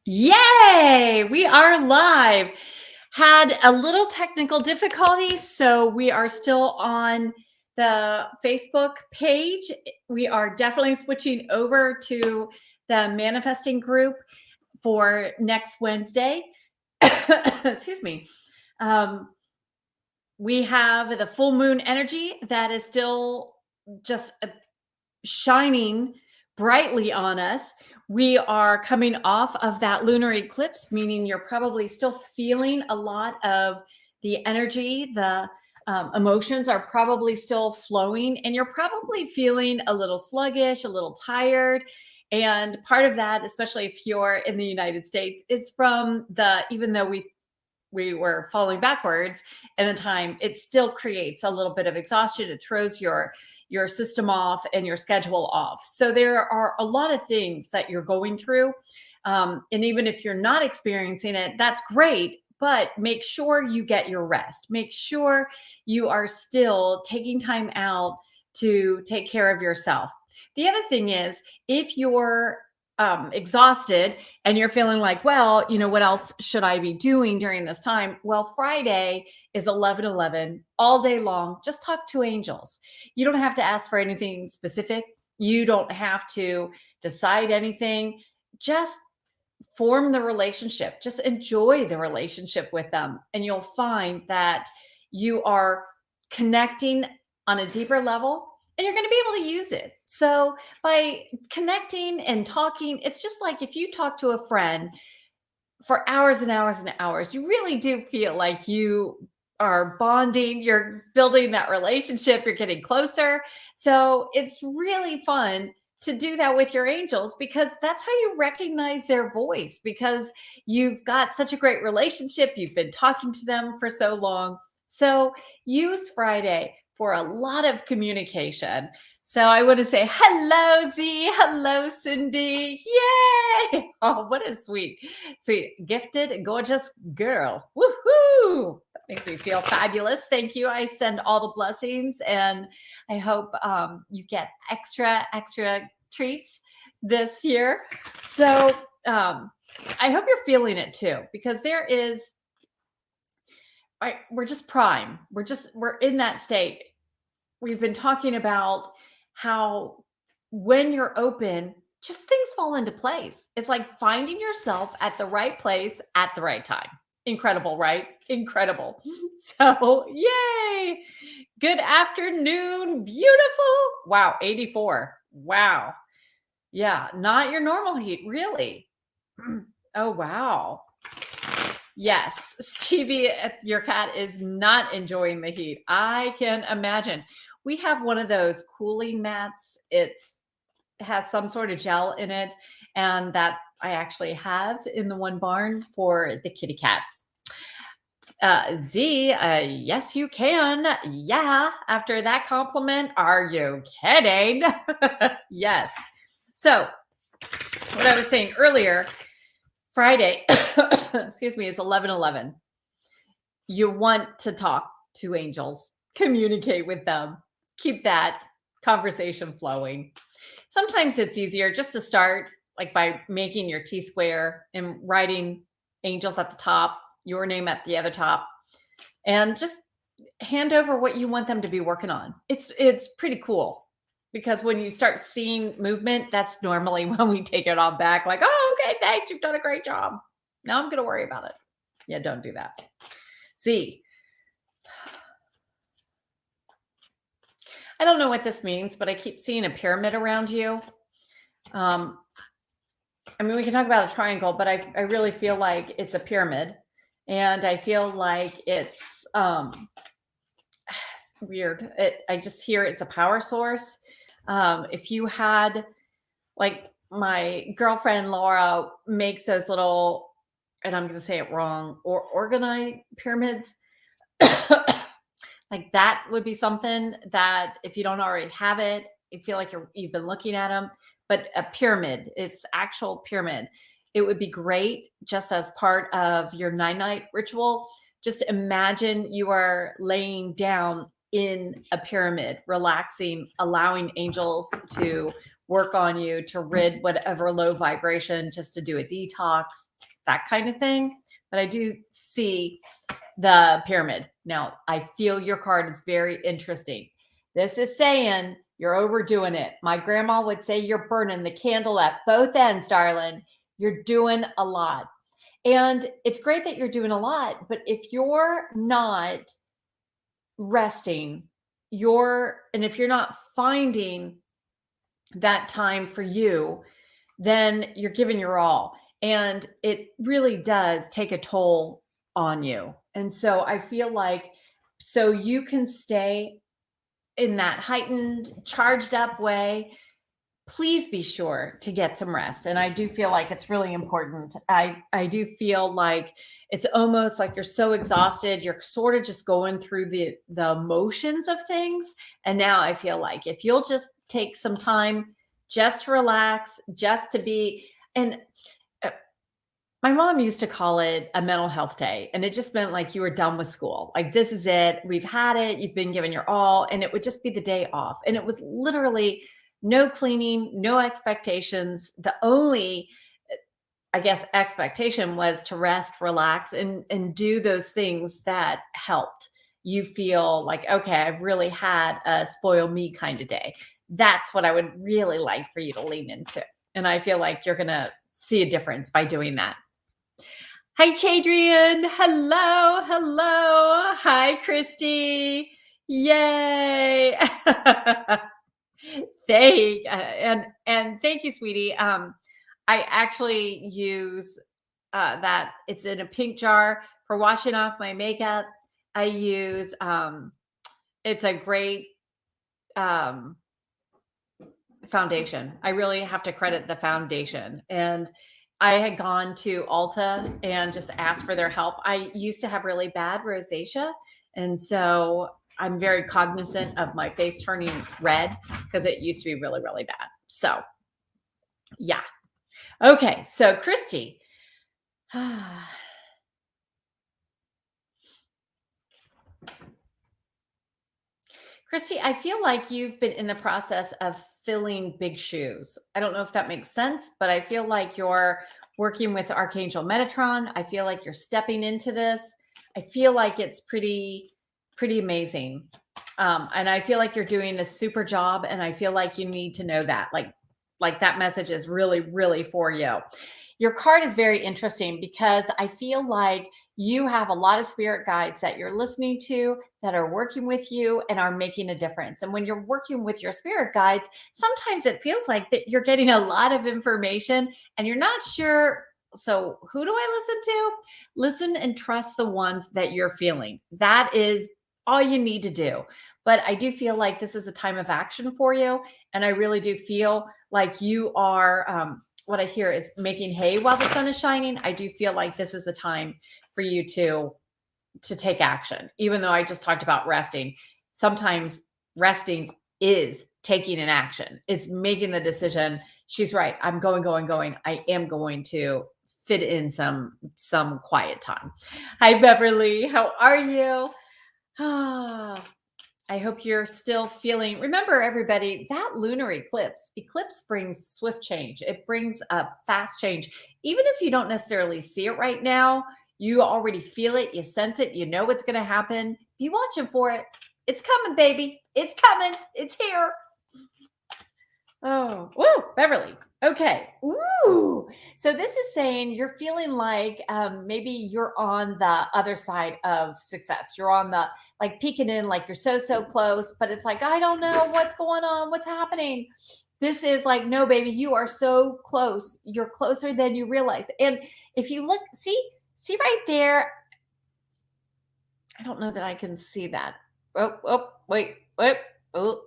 Yay! We are live. Had a little technical difficulty, so we are still on the Facebook page. We are definitely switching over to the manifesting group for next Wednesday. Excuse me. Um, we have the full moon energy that is still just shining brightly on us. We are coming off of that lunar eclipse, meaning you're probably still feeling a lot of the energy. The emotions are probably still flowing, and you're probably feeling a little sluggish, a little tired. And part of that, especially if you're in the United States, is from even though we were falling backwards in the time, it still creates a little bit of exhaustion. It throws your system off and your schedule off. So there are a lot of things that you're going through. And even if you're not experiencing it, that's great. But make sure you get your rest. Make sure you are still taking time out to take care of yourself. The other thing is, if you're exhausted and you're feeling like, well, what else should I be doing during this time? Well, Friday is 11:11 all day long. Just talk to angels. You don't have to ask for anything specific. You don't have to decide anything. Just form the relationship. Just enjoy the relationship with them. And you'll find that you are connecting on a deeper level, and you're going to be able to use it. So by connecting and talking, it's just like if you talk to a friend for hours and hours and hours, you really do feel like you are bonding, you're building that relationship, you're getting closer. So it's really fun to do that with your angels, because that's how you recognize their voice, because you've got such a great relationship. You've been talking to them for so long. So use Friday for a lot of communication. So I want to say hello, Z. Hello, Cindy. Yay! Oh, what a sweet, gifted, gorgeous girl. Woohoo! That makes me feel fabulous. Thank you. I send all the blessings, and I hope you get extra treats this year. So I hope you're feeling it too, because we're just prime. We're in that state. We've been talking about how when you're open, just things fall into place. It's like finding yourself at the right place at the right time. Incredible, right? Incredible. So, yay. Good afternoon. Beautiful. Wow, 84. Wow. Yeah, not your normal heat, really. Oh, wow. Yes, Stevie, your cat is not enjoying the heat. I can imagine. We have one of those cooling mats. It has some sort of gel in it, and that I actually have in the one barn for the kitty cats. Z, yes, you can. Yeah, after that compliment, are you kidding? Yes. So, what I was saying earlier, Friday, excuse me, is 11:11. You want to talk to angels, communicate with them, keep that conversation flowing. Sometimes it's easier just to start like by making your T square and writing angels at the top, your name at the other top, and just hand over what you want them to be working on. It's pretty cool, because when you start seeing movement, that's normally when we take it all back, like, oh, okay, thanks, you've done a great job. Now I'm going to worry about it. Yeah, don't do that. See, I don't know what this means, but I keep seeing a pyramid around you. I mean, we can talk about a triangle, but I really feel like it's a pyramid, and I feel like it's weird. I just hear it's a power source. If you had, like, my girlfriend Laura makes those little, and I'm going to say it wrong, or organite pyramids. Like, that would be something that if you don't already have it, you feel like you've been looking at them. But a pyramid, it's actual pyramid. It would be great just as part of your 9-night ritual. Just imagine you are laying down in a pyramid, relaxing, allowing angels to work on you to rid whatever low vibration, just to do a detox, that kind of thing. But I do see the pyramid. Now, I feel your card is very interesting. This is saying you're overdoing it. My grandma would say you're burning the candle at both ends, darling. You're doing a lot. And it's great that you're doing a lot, but if you're not resting, and if you're not finding that time for you, then you're giving your all. And it really does take a toll on you. And so I feel like, so you can stay in that heightened, charged up way, please be sure to get some rest. And I do feel like it's really important. I do feel like it's almost like you're so exhausted, you're sort of just going through the motions of things. And now I feel like if you'll just take some time just to relax, just to be, and my mom used to call it a mental health day. And it just meant like you were done with school. Like, this is it. We've had it. You've been given your all. And it would just be the day off. And it was literally no cleaning, no expectations. The only, I guess, expectation was to rest, relax, and do those things that helped you feel like, okay, I've really had a spoil me kind of day. That's what I would really like for you to lean into. And I feel like you're going to see a difference by doing that. Hi, Chadrian. Hello. Hello. Hi, Christy. Yay. And thank you, sweetie. I actually use that. It's in a pink jar for washing off my makeup. I use it's a great foundation. I really have to credit the foundation. And I had gone to Ulta and just asked for their help. I used to have really bad rosacea. And so I'm very cognizant of my face turning red because it used to be really, really bad. So, yeah. Okay. So, Christy. Christy, I feel like you've been in the process of filling big shoes. I don't know if that makes sense, but I feel like you're working with Archangel Metatron. I feel like you're stepping into this. I feel like it's pretty amazing. And I feel like you're doing a super job. And I feel like you need to know that. Like that message is really, really for you. Your card is very interesting because I feel like you have a lot of spirit guides that you're listening to that are working with you and are making a difference. And when you're working with your spirit guides, sometimes it feels like that you're getting a lot of information and you're not sure. So who do I listen to? Listen and trust the ones that you're feeling. That is all you need to do. But I do feel like this is a time of action for you. And I really do feel like you are, what I hear is making hay while the sun is shining. I do feel like this is a time for you to take action. Even though I just talked about resting, sometimes resting is taking an action. It's making the decision. She's right. I'm going. I am going to fit in some quiet time. Hi, Beverly. How are you? I hope you're still feeling, remember everybody, that lunar eclipse brings swift change. It brings a fast change. Even if you don't necessarily see it right now, you already feel it, you sense it, you know what's going to happen. Be watching for it. It's coming, baby. It's coming. It's here. Oh, woo, Beverly. Okay. Ooh. So this is saying you're feeling like maybe you're on the other side of success. You're on the, like, peeking in, like you're so close, but it's like, I don't know what's going on. What's happening? This is like, no, baby, you are so close. You're closer than you realize. And if you look, see right there. I don't know that I can see that. Wait. Oh.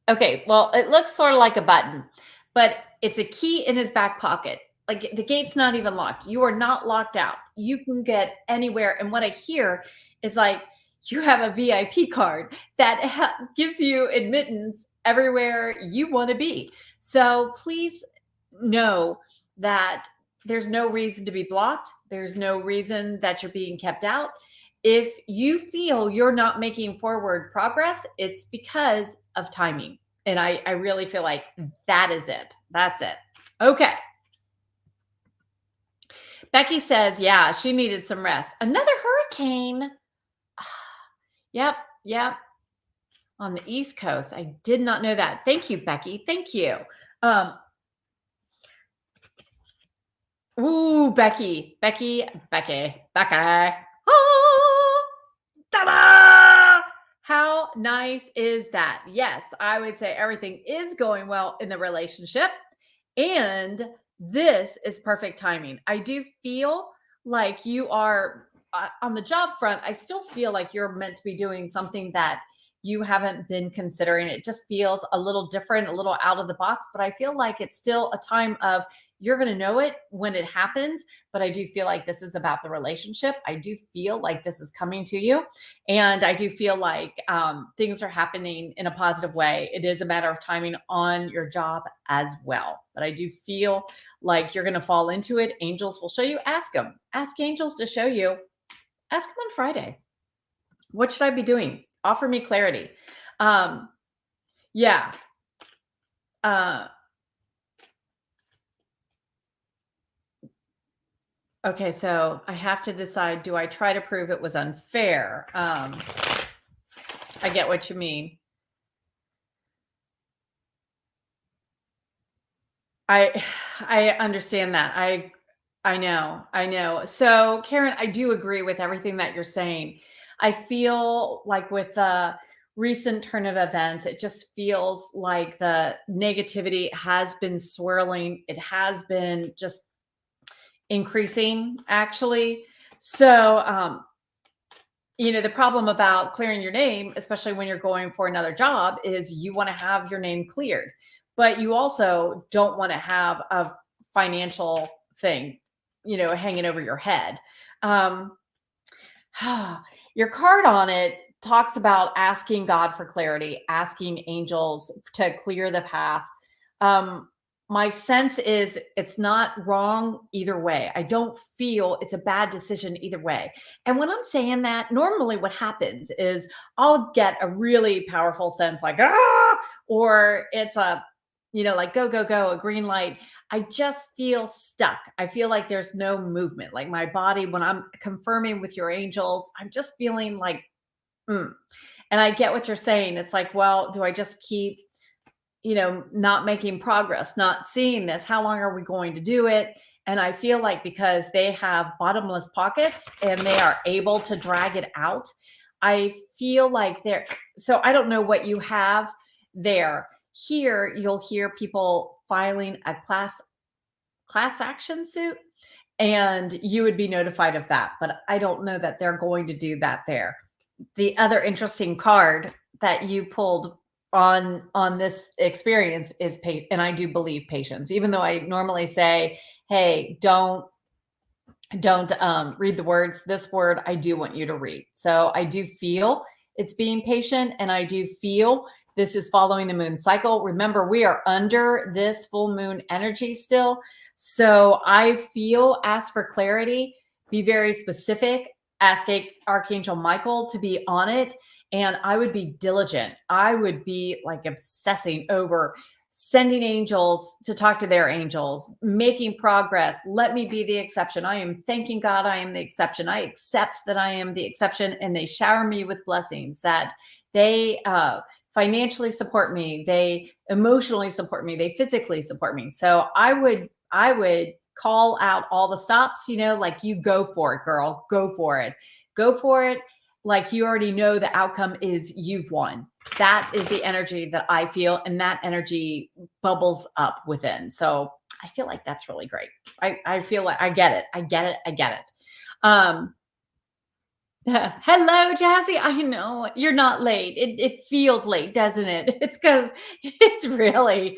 Okay, well, it looks sort of like a button, but it's a key in his back pocket. Like, the gate's not even locked. You are not locked out. You can get anywhere. And what I hear is like you have a VIP card that gives you admittance everywhere you want to be. So please know that there's no reason to be blocked. There's no reason that you're being kept out. If you feel you're not making forward progress, it's because of timing. And I really feel like that is it. That's it. Okay. Becky says, yeah, she needed some rest. Another hurricane. Yep. Yep. On the East Coast. I did not know that. Thank you, Becky. Thank you. Um, ooh, Becky. Ah, ta-da! How nice is that? Yes, I would say everything is going well in the relationship. And this is perfect timing. I do feel like you are on the job front. I still feel like you're meant to be doing something that you haven't been considering. It just feels a little different, a little out of the box, but I feel like it's still a time of you're going to know it when it happens. But I do feel like this is about the relationship. I do feel like this is coming to you. And I do feel like things are happening in a positive way. It is a matter of timing on your job as well. But I do feel like you're going to fall into it. Angels will show you. Ask them. Ask angels to show you. Ask them on Friday. What should I be doing? Offer me clarity. Yeah. Okay, so I have to decide, do I try to prove it was unfair? I get what you mean. I understand that. I know. So, Karen, I do agree with everything that you're saying. I feel like with the recent turn of events, it just feels like the negativity has been swirling. It has been just increasing, actually. So, the problem about clearing your name, especially when you're going for another job, is you want to have your name cleared, but you also don't want to have a financial thing, hanging over your head. Um, your card on it talks about asking God for clarity, asking angels to clear the path. Um, my sense is it's not wrong either way. I don't feel it's a bad decision either way. And when I'm saying that, normally what happens is I'll get a really powerful sense like, or it's like go, go, go, a green light. I just feel stuck. I feel like there's no movement. Like my body, when I'm confirming with your angels, I'm just feeling like, mm. And I get what you're saying. It's like, well, do I just keep, not making progress, not seeing this? How long are we going to do it? And I feel like because they have bottomless pockets and they are able to drag it out, I feel like so I don't know what you have there. Here, you'll hear people filing a class action suit, and you would be notified of that. But I don't know that they're going to do that there. The other interesting card that you pulled on this experience is and I do believe patience, even though I normally say, hey, don't read the words. This word I do want you to read. So I do feel it's being patient, and I do feel this is following the moon cycle. Remember, we are under this full moon energy still. So I feel, ask for clarity, be very specific, ask Archangel Michael to be on it. And I would be diligent. I would be like obsessing over sending angels to talk to their angels, making progress. Let me be the exception. I am thanking God I am the exception. I accept that I am the exception, and they shower me with blessings, that they financially support me, they emotionally support me, they physically support me. So I would call out all the stops, like, you go for it, girl, go for it. Go for it. Like, you already know the outcome is you've won. That is the energy that I feel, and that energy bubbles up within. So I feel like that's really great. I feel like I get it. Hello, Jazzy. I know you're not late. It feels late, doesn't it? It's because it's really,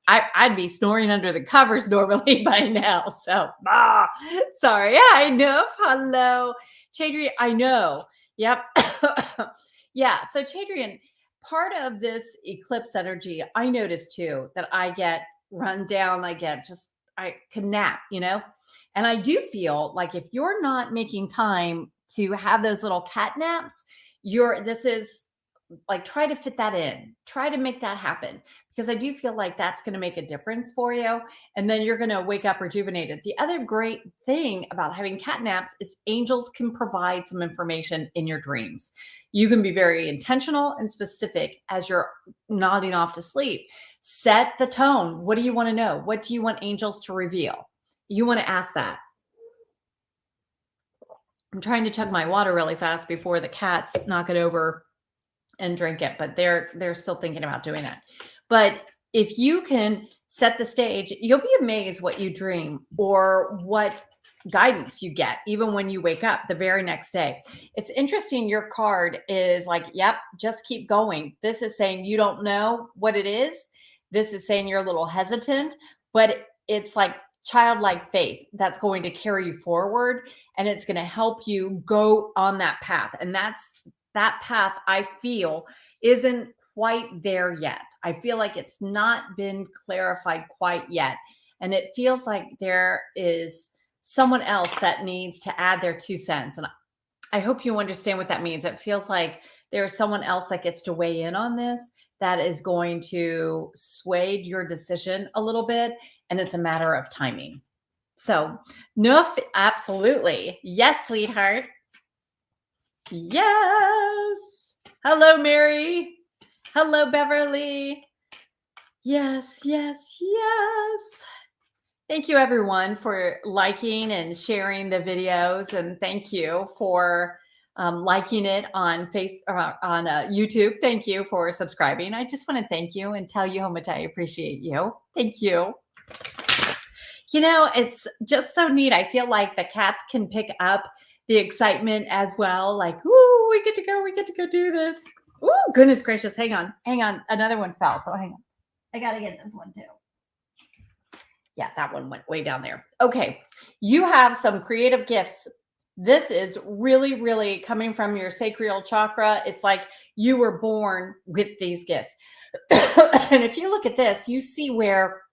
I'd be snoring under the covers normally by now. So, sorry. Yeah, I know. Hello, Chadrian. I know. Yep. Yeah. So, Chadrian, part of this eclipse energy, I noticed too that I get run down. I can nap, and I do feel like if you're not making time to have those little cat naps, this is like try to fit that in, try to make that happen, because I do feel like that's going to make a difference for you. And then you're going to wake up rejuvenated. The other great thing about having cat naps is angels can provide some information in your dreams. You can be very intentional and specific as you're nodding off to sleep. Set the tone. What do you want to know? What do you want angels to reveal? You want to ask that. I'm trying to chug my water really fast before the cats knock it over and drink it, but they're still thinking about doing that. But if you can set the stage, you'll be amazed what you dream or what guidance you get even when you wake up the very next day. It's interesting, your card is like, yep, just keep going. This is saying you don't know what it is. This is saying you're a little hesitant, but it's like childlike faith that's going to carry you forward, and it's going to help you go on that path. And that path, I feel, isn't quite there yet. I feel like it's not been clarified quite yet. And it feels like there is someone else that needs to add their 2 cents. And I hope you understand what that means. It feels like there's someone else that gets to weigh in on this, that is going to sway your decision a little bit. And it's a matter of timing. So, Noof, absolutely. Yes, sweetheart. Yes. Hello, Mary. Hello, Beverly. Yes, yes, yes. Thank you, everyone, for liking and sharing the videos. And thank you for liking it on YouTube. Thank you for subscribing. I just want to thank you and tell you how much I appreciate you. Thank you. You know, it's just so neat. I feel like the cats can pick up the excitement as well. Like, ooh, we get to go do this. Ooh, goodness gracious. Hang on. Another one fell. So hang on. I got to get this one too. Yeah, that one went way down there. Okay. You have some creative gifts. This is really, really coming from your sacral chakra. It's like you were born with these gifts. And if you look at this, you see where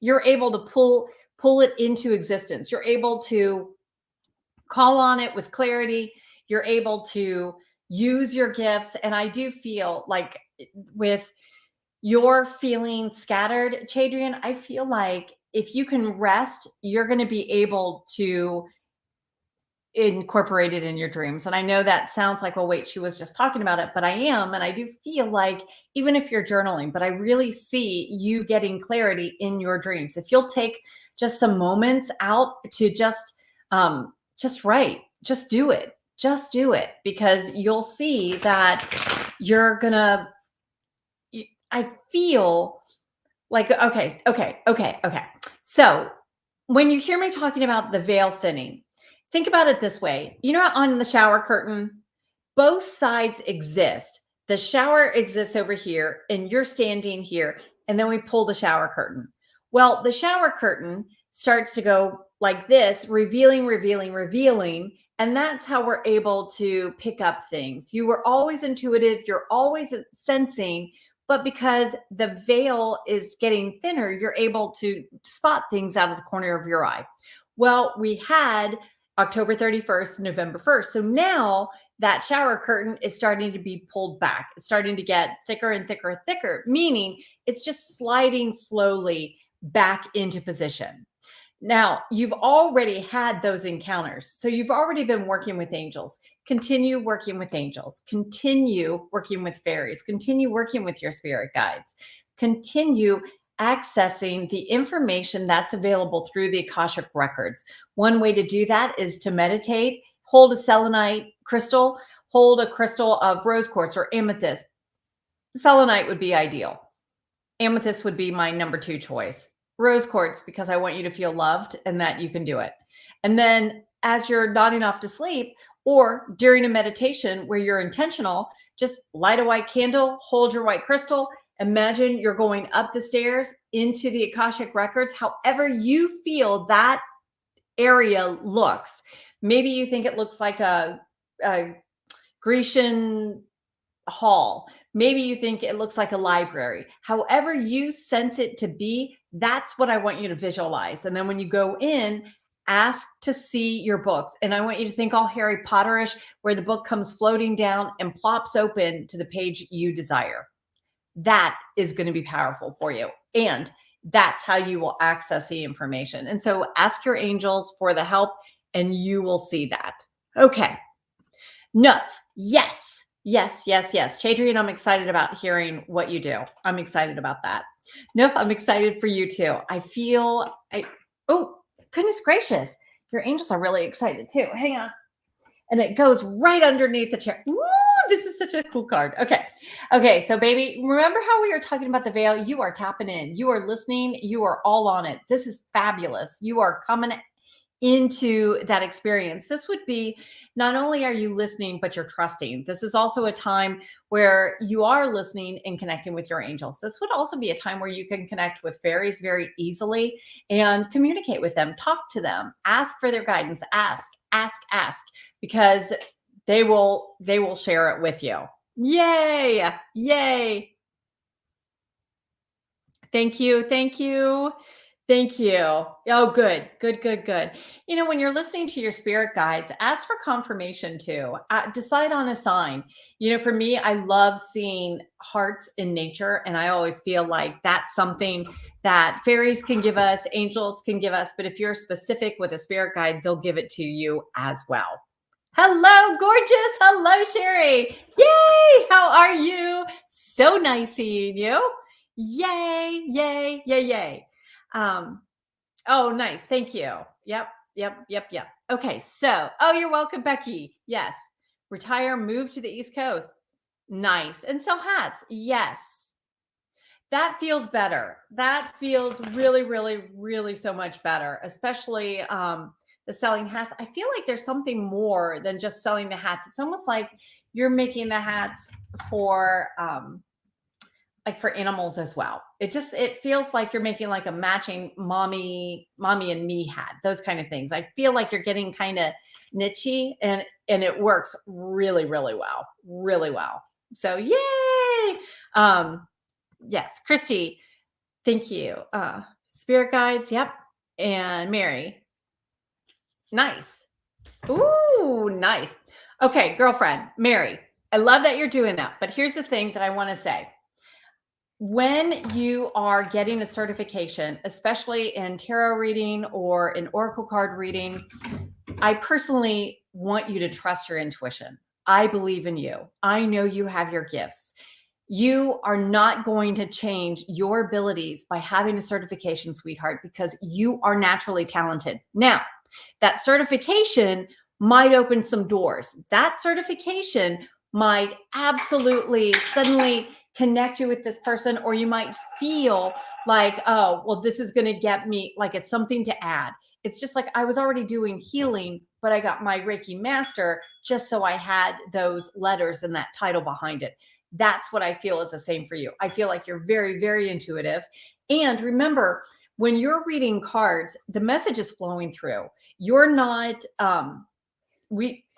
you're able to pull it into existence. You're able to call on it with clarity. You're able to use your gifts. And I do feel like with your feeling scattered, Chadrian, I feel like if you can rest, you're going to be able to incorporate it in your dreams. And I know that sounds like, well, wait, she was just talking about it, but I am. And I do feel like even if you're journaling, but I really see you getting clarity in your dreams. If you'll take just some moments out to just write, just do it, because you'll see that you're gonna, I feel like, okay. So when you hear me talking about the veil thinning, think about it this way. You know, on the shower curtain, both sides exist. The shower exists over here and you're standing here, and then we pull the shower curtain. Well, the shower curtain starts to go like this, revealing. And that's how we're able to pick up things. You were always intuitive. You're always sensing, but because the veil is getting thinner, you're able to spot things out of the corner of your eye. Well, we had October 31st, November 1st. So now that shower curtain is starting to be pulled back. It's starting to get thicker and thicker, meaning it's just sliding slowly back into position. Now, you've already had those encounters. So you've already been working with angels. Continue working with angels. Continue working with fairies. Continue working with your spirit guides. Continue accessing the information that's available through the Akashic records. One way to do that is to meditate, hold a selenite crystal, hold a crystal of rose quartz or amethyst. Selenite would be ideal. Amethyst would be my number 2 choice. Rose quartz, because I want you to feel loved and that you can do it. And then as you're nodding off to sleep or during a meditation where you're intentional, just light a white candle, hold your white crystal. Imagine you're going up the stairs into the Akashic records, however you feel that area looks. Maybe you think it looks like a Grecian hall. Maybe you think it looks like a library. However you sense it to be, that's what I want you to visualize. And then when you go in, ask to see your books. And I want you to think all Harry Potterish, where the book comes floating down and plops open to the page you desire. That is going to be powerful for you. And that's how you will access the information. And so ask your angels for the help and you will see that. Okay. Nuf. Yes. Yes, yes, yes. Chadrian, I'm excited about hearing what you do. I'm excited about that. Nuf, I'm excited for you too. Oh, goodness gracious. Your angels are really excited too. Hang on. And it goes right underneath the chair. Woo, this is such a cool card. Okay. Okay. So, baby, remember how we were talking about the veil? You are tapping in. You are listening. You are all on it. This is fabulous. You are coming into that experience. This would be not only are you listening, but you're trusting. This is also a time where you are listening and connecting with your angels. This would also be a time where you can connect with fairies very easily and communicate with them, talk to them, ask for their guidance, ask, because they will share it with you. Yay. Yay. Thank you. Thank you. Thank you. Oh, good. You know, when you're listening to your spirit guides, ask for confirmation too. Decide on a sign. You know, for me, I love seeing hearts in nature. And I always feel like that's something that fairies can give us, angels can give us. But if you're specific with a spirit guide, they'll give it to you as well. Hello, gorgeous. Hello, Sherry. Yay. How are you? So nice seeing you. Yay, yay, yay, yay. Oh, nice. Thank you. Yep. Okay. So, oh, you're welcome, Becky. Yes. Retire, move to the East Coast. Nice. And sell hats. Yes. That feels better. That feels really, really, really so much better, especially the selling hats. I feel like there's something more than just selling the hats. It's almost like you're making the hats for like for animals as well. It feels like you're making like a matching mommy and me hat, those kind of things. I feel like you're getting kind of nichey and it works really, really well. Really well. So yay. Yes, Christy, thank you. Spirit guides, yep. And Mary. Nice. Ooh, nice. Okay, girlfriend, Mary. I love that you're doing that. But here's the thing that I want to say. When you are getting a certification, especially in tarot reading or in oracle card reading, I personally want you to trust your intuition. I believe in you. I know you have your gifts. You are not going to change your abilities by having a certification, sweetheart, because you are naturally talented. Now, that certification might open some doors. That certification might absolutely suddenly connect you with this person, or you might feel like, oh, well, this is going to get me, like it's something to add. It's just like I was already doing healing, but I got my Reiki master just so I had those letters and that title behind it. That's what I feel is the same for you. I feel like you're very, very intuitive. And remember, when you're reading cards, the message is flowing through. You're not,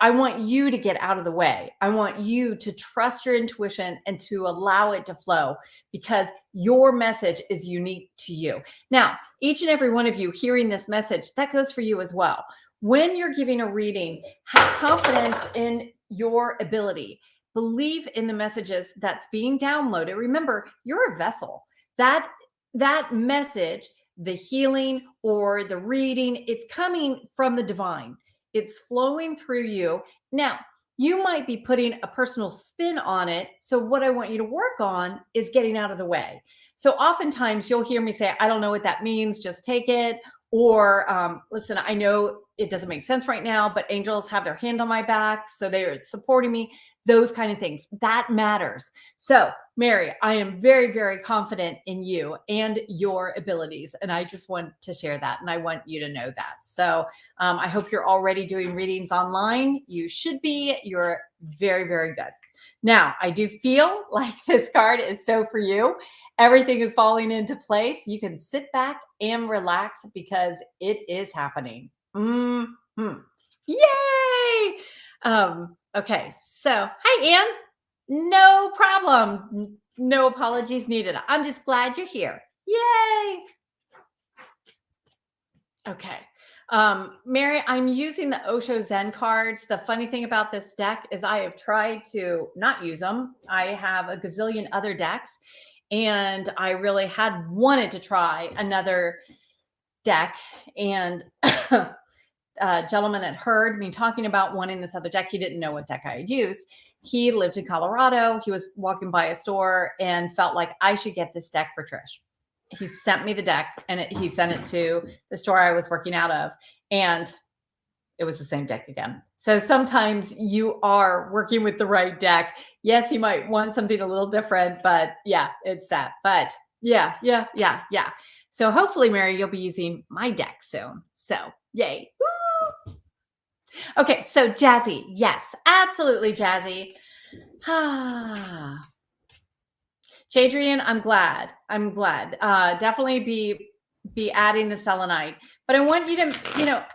I want you to get out of the way. I want you to trust your intuition and to allow it to flow because your message is unique to you. Now, each and every one of you hearing this message, that goes for you as well. When you're giving a reading, have confidence in your ability. Believe in the messages that's being downloaded. Remember, you're a vessel. That message, the healing or the reading, it's coming from the divine. It's flowing through you. Now, you might be putting a personal spin on it. So what I want you to work on is getting out of the way. So oftentimes you'll hear me say, I don't know what that means. Just take it. Or listen, I know it doesn't make sense right now, but angels have their hand on my back. So they're supporting me. Those kind of things. That matters. So Mary, I am very, very confident in you and your abilities. And I just want to share that. And I want you to know that. So I hope you're already doing readings online. You should be. You're very, very good. Now, I do feel like this card is so for you. Everything is falling into place. You can sit back and relax because it is happening. Mm-hmm. Yay! Okay, so hi, Anne. No problem. No apologies needed. I'm just glad you're here. Yay! Okay. Mary, I'm using the Osho Zen cards. The funny thing about this deck is I have tried to not use them. I have a gazillion other decks, and I really had wanted to try another deck. And a gentleman had heard me talking about wanting this other deck. He didn't know what deck I had used. He lived in Colorado. He was walking by a store and felt like I should get this deck for Trish. He sent me the deck, and he sent it to the store I was working out of, and it was the same deck again. So sometimes you are working with the right deck. Yes, you might want something a little different, but yeah, it's that. But yeah. So hopefully, Mary, you'll be using my deck soon. So yay. Woo! Okay, so Jazzy. Yes, absolutely, Jazzy. Jadrian, I'm glad. Definitely be adding the selenite. But I want you to,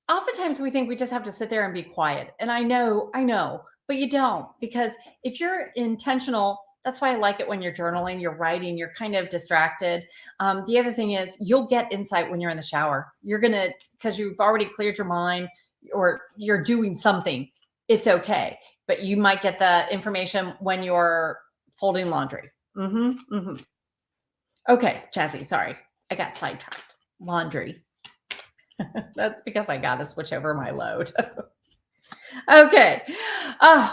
oftentimes we think we just have to sit there and be quiet. And I know, but you don't, because if you're intentional, that's why I like it when you're journaling, you're writing, you're kind of distracted. The other thing is you'll get insight when you're in the shower. Because you've already cleared your mind or you're doing something, it's okay. But you might get the information when you're folding laundry. Okay, Jazzy, sorry. I got sidetracked. Laundry. That's because I got to switch over my load. Okay.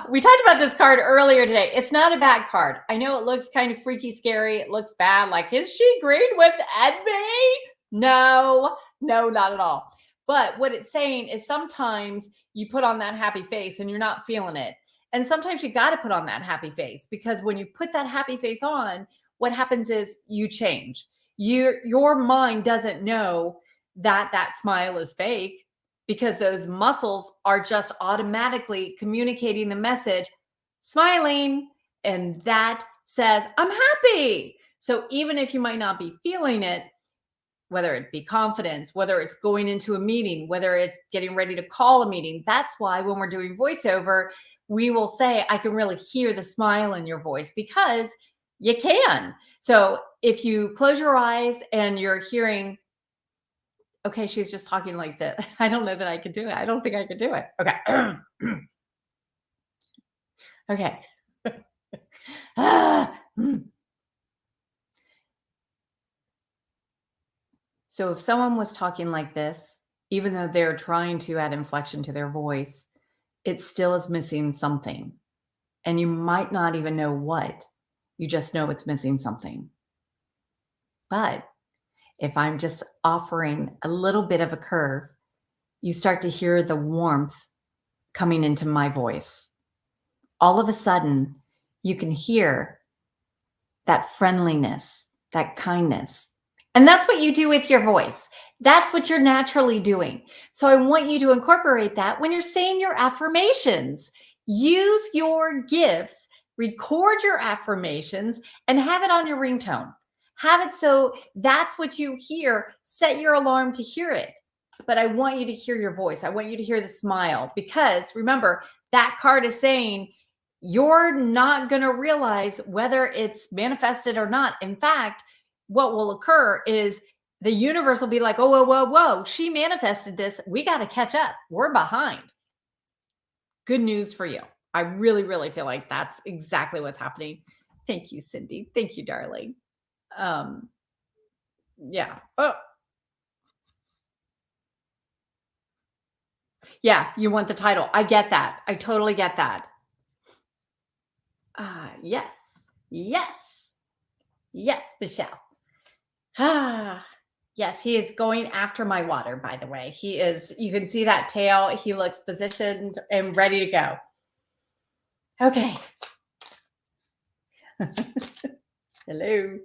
We talked about this card earlier today. It's not a bad card. I know it looks kind of freaky, scary. It looks bad. Like, is she green with envy? No, not at all. But what it's saying is sometimes you put on that happy face and you're not feeling it. And sometimes you got to put on that happy face, because when you put that happy face on, what happens is you change. Your mind doesn't know that smile is fake, because those muscles are just automatically communicating the message, smiling, and that says, I'm happy. So even if you might not be feeling it, whether it be confidence, whether it's going into a meeting, whether it's getting ready to call a meeting, that's why when we're doing voiceover, we will say, I can really hear the smile in your voice, because you can. So if you close your eyes and you're hearing, okay, she's just talking like that. I don't know that I could do it. I don't think I could do it. Okay. Okay. So if someone was talking like this, even though they're trying to add inflection to their voice, it still is missing something. And you might not even know what. You just know it's missing something. But if I'm just offering a little bit of a curve, you start to hear the warmth coming into my voice. All of a sudden, you can hear that friendliness, that kindness. And that's what you do with your voice. That's what you're naturally doing. So I want you to incorporate that when you're saying your affirmations. Use your gifts, record your affirmations, and have it on your ringtone. Have it so that's what you hear. Set your alarm to hear it. But I want you to hear your voice. I want you to hear the smile, because remember, that card is saying you're not going to realize whether it's manifested or not. In fact, what will occur is the universe will be like, oh, whoa. She manifested this. We got to catch up. We're behind. Good news for you. I really, really feel like that's exactly what's happening. Thank you, Cindy. Thank you, darling. Yeah. Oh. Yeah, you want the title. I get that. I totally get that. Yes. Yes, Michelle. Yes, he is going after my water, by the way. He is, you can see that tail. He looks positioned and ready to go. Okay. Hello.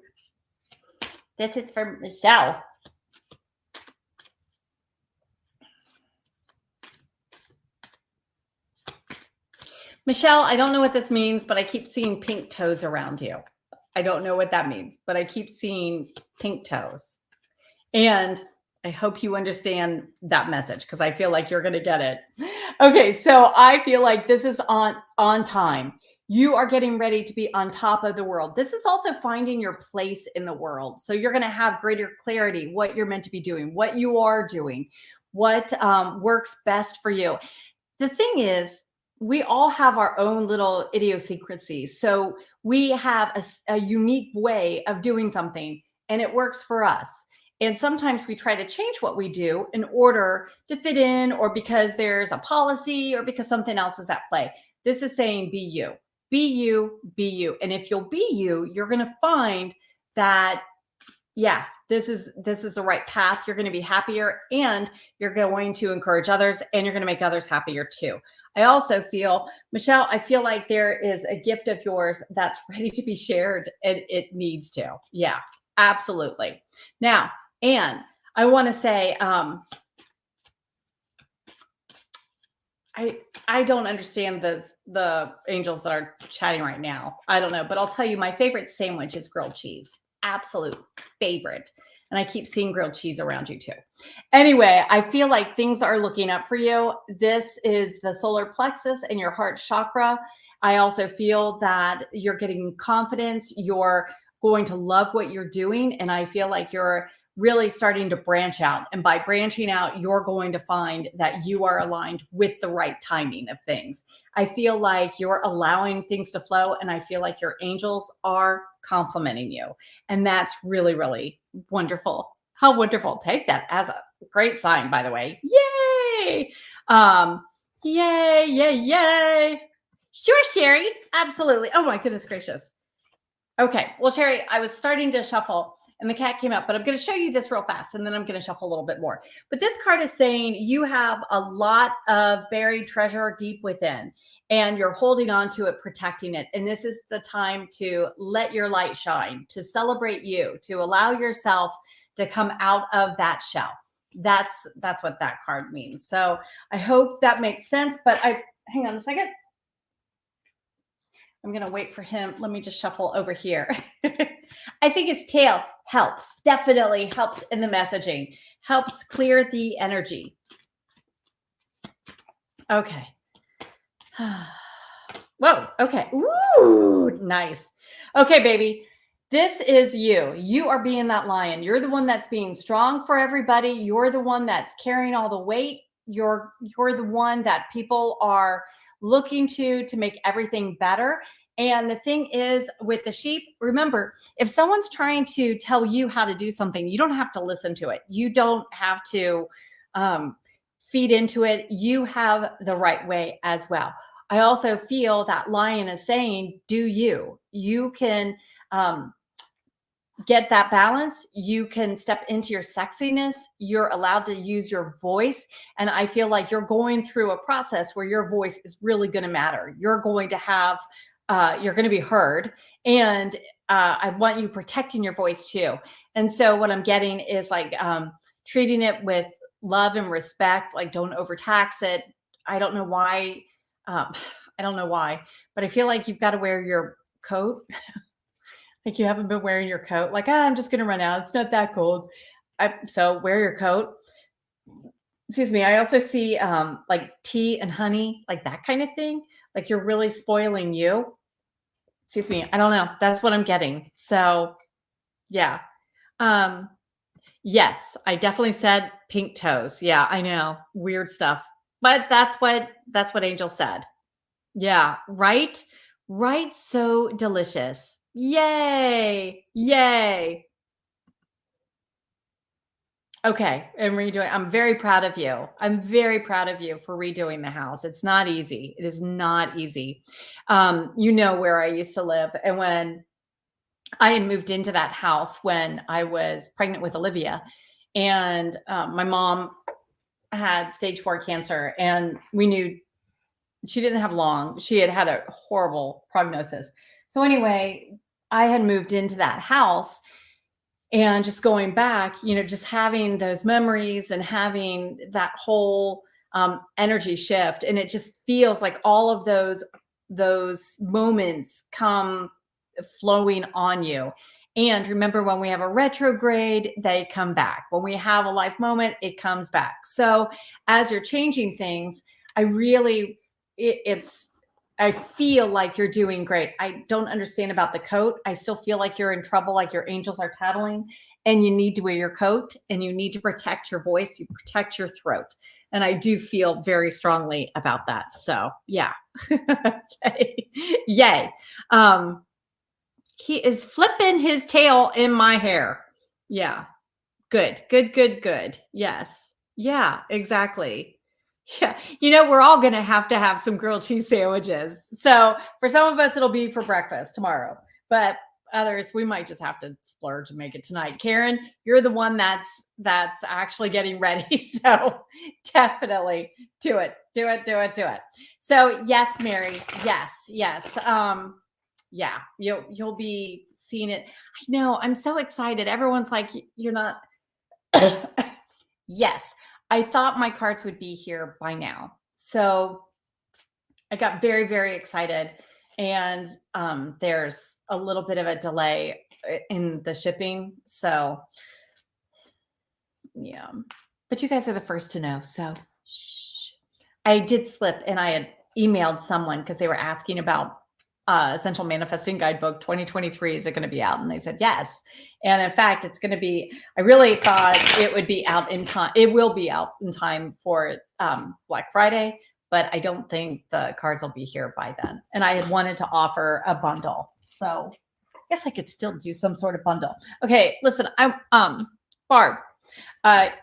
This is for Michelle. Michelle, I don't know what this means, but I keep seeing pink toes around you. I don't know what that means, but I keep seeing pink toes. And I hope you understand that message, because I feel like you're going to get it. Okay, so I feel like this is on time. You are getting ready to be on top of the world. This is also finding your place in the world. So you're going to have greater clarity, what you're meant to be doing, what you are doing, what works best for you. The thing is, we all have our own little idiosyncrasies. So we have a unique way of doing something and it works for us. And sometimes we try to change what we do in order to fit in or because there's a policy or because something else is at play. This is saying be you, be you, be you. And if you'll be you, you're going to find that, yeah, this is the right path. You're going to be happier and you're going to encourage others and you're going to make others happier too. I also feel, Michelle, I feel like there is a gift of yours that's ready to be shared and it needs to. Yeah, absolutely. Now, Anne, I want to say, I don't understand the angels that are chatting right now. I don't know, but I'll tell you my favorite sandwich is grilled cheese. Absolute favorite. And I keep seeing grilled cheese around you too. Anyway, I feel like things are looking up for you. This is the solar plexus and your heart chakra. I also feel that you're getting confidence. You're going to love what you're doing. And I feel like you're really starting to branch out. And by branching out, you're going to find that you are aligned with the right timing of things. I feel like you're allowing things to flow. And I feel like your angels are complimenting you. And that's really, really wonderful. How wonderful. Take that as a great sign, by the way. Yay. Yay, yay, yay. Sure, Sherry. Absolutely. Oh my goodness gracious. Okay. Well, Sherry, I was starting to shuffle and the cat came up, but I'm going to show you this real fast and then I'm going to shuffle a little bit more. But this card is saying you have a lot of buried treasure deep within and you're holding on to it, protecting it. And this is the time to let your light shine, to celebrate you, to allow yourself to come out of that shell. That's what that card means. So I hope that makes sense, but hang on a second. I'm going to wait for him. Let me just shuffle over here. I think his tail helps, definitely helps in the messaging, helps clear the energy. Okay. Whoa. Okay. Ooh, nice. Okay, baby. This is you. You are being that lion. You're the one that's being strong for everybody. You're the one that's carrying all the weight. You're the one that people are looking to make everything better. And the thing is with the sheep, remember, if someone's trying to tell you how to do something, you don't have to listen to it. You don't have to feed into it. You have the right way as well. I also feel that lion is saying, do you. You can get that balance. You can step into your sexiness. You're allowed to use your voice. And I feel like you're going through a process where your voice is really going to matter. You're going to have, you're going to be heard. And I want you protecting your voice too. And so what I'm getting is like treating it with love and respect, like don't overtax it. I don't know why. I don't know why, but I feel like you've got to wear your coat. Like you haven't been wearing your coat. Like, I'm just going to run out. It's not that cold. So wear your coat. Excuse me. I also see like tea and honey, like that kind of thing. Like you're really spoiling you. Excuse me. I don't know. That's what I'm getting. So yeah. Yes, I definitely said pink toes. Yeah, I know. Weird stuff. But that's what Angel said. Yeah, right? Right. So delicious. Yay. Yay. Okay. And redoing. I'm very proud of you. I'm very proud of you for redoing the house. It's not easy. It is not easy. You know where I used to live. And when I had moved into that house when I was pregnant with Olivia, and my mom had stage 4 cancer, and we knew she didn't have long. She had a horrible prognosis. So anyway, I had moved into that house and just going back, just having those memories and having that whole energy shift. And it just feels like all of those moments come flowing on you. And remember, when we have a retrograde, they come back. When we have a life moment, it comes back. So as you're changing things, I feel like you're doing great. I don't understand about the coat. I still feel like you're in trouble, like your angels are tattling. and you need to wear your coat, and you need to protect your voice, you protect your throat. And I do feel very strongly about that. So yeah. Okay. Yay. Um, he is flipping his tail in my hair. Yeah. Good, good, good, good. Yes. Yeah, exactly. Yeah. We're all going to have some grilled cheese sandwiches. So for some of us, it'll be for breakfast tomorrow, but others, we might just have to splurge and make it tonight. Karen, you're the one that's actually getting ready. So definitely do it, do it, do it, do it. So yes, Mary. Yes, yes. Yeah, you'll be seeing it. I know. I'm so excited. Everyone's like, you're not. Yes, I thought my cards would be here by now. So I got very, very excited. And there's a little bit of a delay in the shipping. So, yeah. But you guys are the first to know. So, shh. I did slip and I had emailed someone because they were asking about Essential Manifesting Guidebook 2023. Is it going to be out? And they said yes. And in fact, it's going to be, I really thought it would be out in time. It will be out in time for Black Friday, but I don't think the cards will be here by then. And I had wanted to offer a bundle. So I guess I could still do some sort of bundle. Okay, listen, Barb,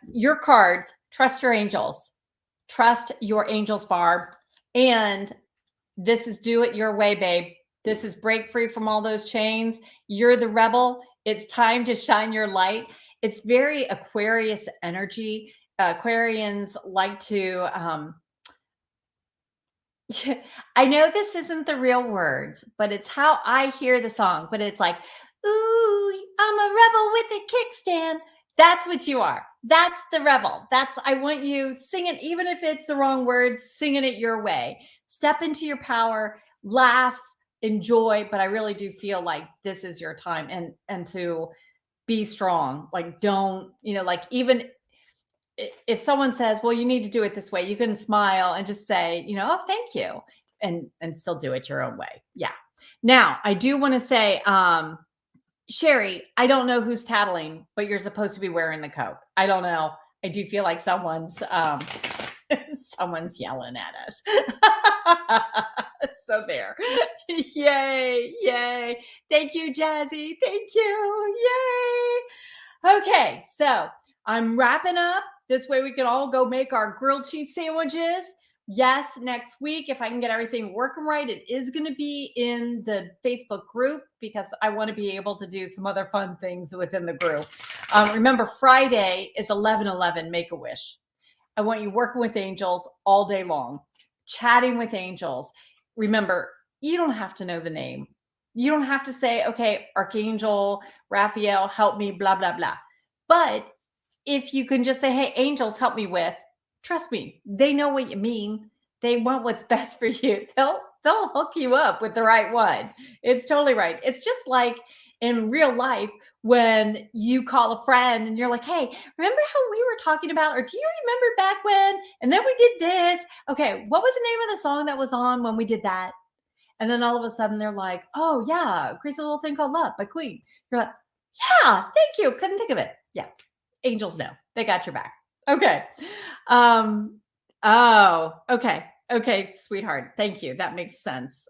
your cards, trust your angels. Trust your angels, Barb. And this is do it your way, babe. This is break free from all those chains. You're the rebel. It's time to shine your light. It's very Aquarius energy. Aquarians like to, I know this isn't the real words, but it's how I hear the song. But it's like, ooh, I'm a rebel with a kickstand. That's what you are. That's the rebel. I want you singing, even if it's the wrong words, singing it your way. Step into your power, laugh, enjoy. But I really do feel like this is your time and to be strong. Like, don't, like even if someone says, well, you need to do it this way, you can smile and just say, oh, thank you. And still do it your own way. Yeah. Now I do want to say, Sherry, I don't know who's tattling, but you're supposed to be wearing the coat. I don't know. I do feel like someone's yelling at us. So there. Yay. Yay. Thank you, Jazzy. Thank you. Yay. Okay. So I'm wrapping up. This way we can all go make our grilled cheese sandwiches. Yes, next week, if I can get everything working right, it is going to be in the Facebook group because I want to be able to do some other fun things within the group. Remember, Friday is 11/11 Make-A-Wish. I want you working with angels all day long, chatting with angels. Remember, you don't have to know the name. You don't have to say, okay, Archangel Raphael, help me, blah, blah, blah. But if you can just say, hey, angels, help me with, trust me, they know what you mean. They want what's best for you. They'll hook you up with the right one. It's totally right. It's just like in real life when you call a friend and you're like, hey, remember how we were talking about, or do you remember back when? And then we did this. Okay, what was the name of the song that was on when we did that? And then all of a sudden they're like, oh yeah, Crazy Little Thing Called Love by Queen. You're like, yeah, thank you. Couldn't think of it. Yeah. Angels know. They got your back. Okay. Oh, okay. Okay, sweetheart. Thank you. That makes sense.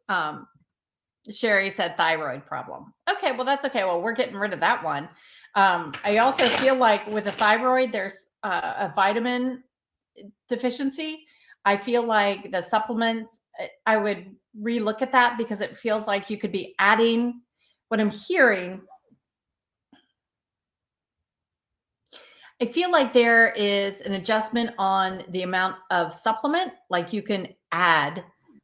Sherry said thyroid problem. Okay, well, that's okay. Well, we're getting rid of that one. I also feel like with a thyroid, there's a vitamin deficiency. I feel like the supplements, I would relook at that because it feels like you could be adding what I'm hearing. I feel like there is an adjustment on the amount of supplement, like you can add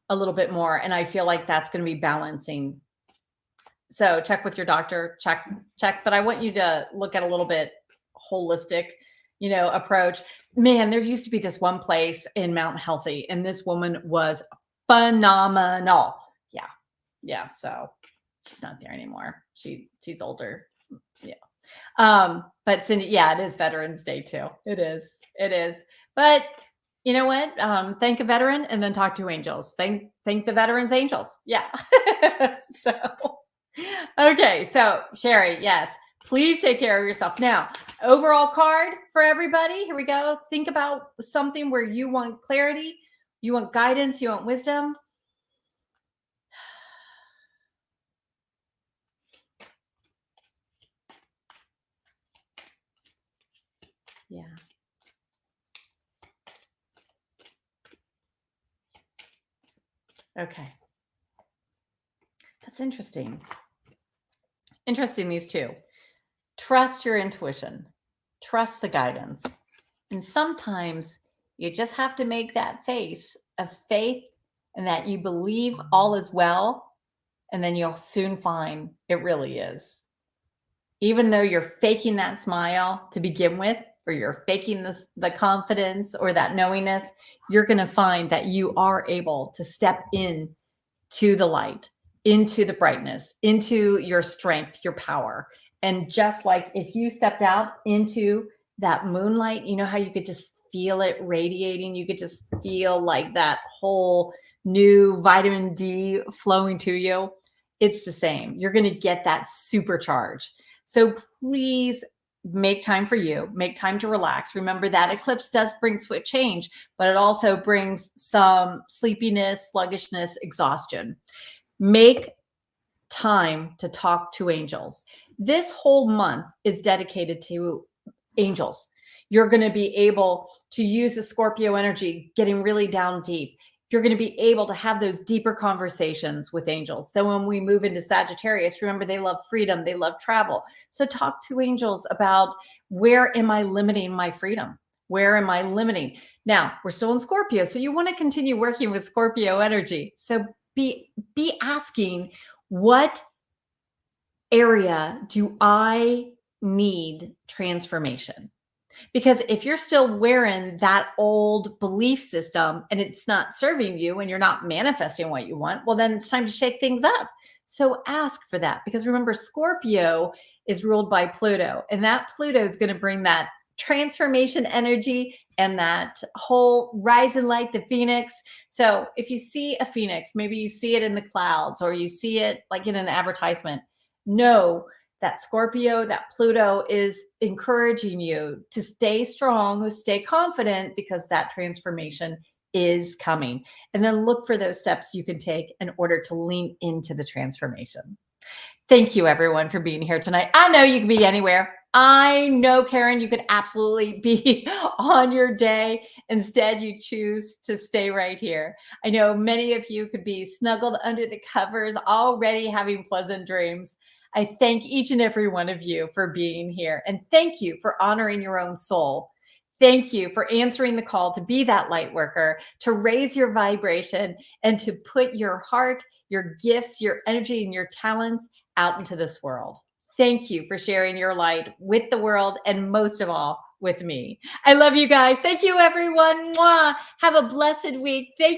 a little bit more. And I feel like that's going to be balancing. So check with your doctor, check. But I want you to look at a little bit holistic, approach. Man, there used to be this one place in Mount Healthy, and this woman was phenomenal. Yeah. Yeah. So she's not there anymore. She's older. Yeah. But Cindy, yeah, it is Veterans Day too. It is. But you know what? Thank a veteran and then talk to angels. Thank the veterans angels. Yeah. So, okay. So Sherry, yes, Please take care of yourself. Now, overall card for everybody. Here we go. Think about something where you want clarity, you want guidance, you want wisdom. Yeah. Okay. That's interesting. Interesting, these two. Trust your intuition, trust the guidance. And sometimes you just have to make that face of faith and that you believe all is well. And then you'll soon find it really is. Even though you're faking that smile to begin with, or you're faking the confidence or that knowingness, you're going to find that you are able to step in to the light, into the brightness, into your strength, your power. And just like if you stepped out into that moonlight, you know how you could just feel it radiating? You could just feel like that whole new vitamin D flowing to you. It's the same. You're going to get that supercharge. So please make time for you, make time to relax. Remember that eclipse does bring swift change, but it also brings some sleepiness, sluggishness, exhaustion. Make time to talk to angels. This whole month is dedicated to angels. You're going to be able to use the Scorpio energy, getting really down deep. You're going to be able to have those deeper conversations with angels. Then when we move into Sagittarius, remember they love freedom, they love travel. So talk to angels about, where am I limiting my freedom? Where am I limiting? Now, we're still in Scorpio, so you want to continue working with Scorpio energy. So be asking, what area do I need transformation? Because if you're still wearing that old belief system and it's not serving you and you're not manifesting what you want, well, then it's time to shake things up. So ask for that, because remember, Scorpio is ruled by Pluto, and that Pluto is going to bring that transformation energy and that whole rise in light, the phoenix. So if you see a phoenix, maybe you see it in the clouds or you see it like in an advertisement, know that Scorpio, that Pluto is encouraging you to stay strong, stay confident, because that transformation is coming. And then look for those steps you can take in order to lean into the transformation. Thank you, everyone, for being here tonight. I know you can be anywhere. I know, Karen, you could absolutely be on your day. Instead, you choose to stay right here. I know many of you could be snuggled under the covers, already having pleasant dreams. I thank each and every one of you for being here. And thank you for honoring your own soul. Thank you for answering the call to be that light worker, to raise your vibration, and to put your heart, your gifts, your energy, and your talents out into this world. Thank you for sharing your light with the world, and most of all, with me. I love you guys. Thank you, everyone. Mwah. Have a blessed week. Thank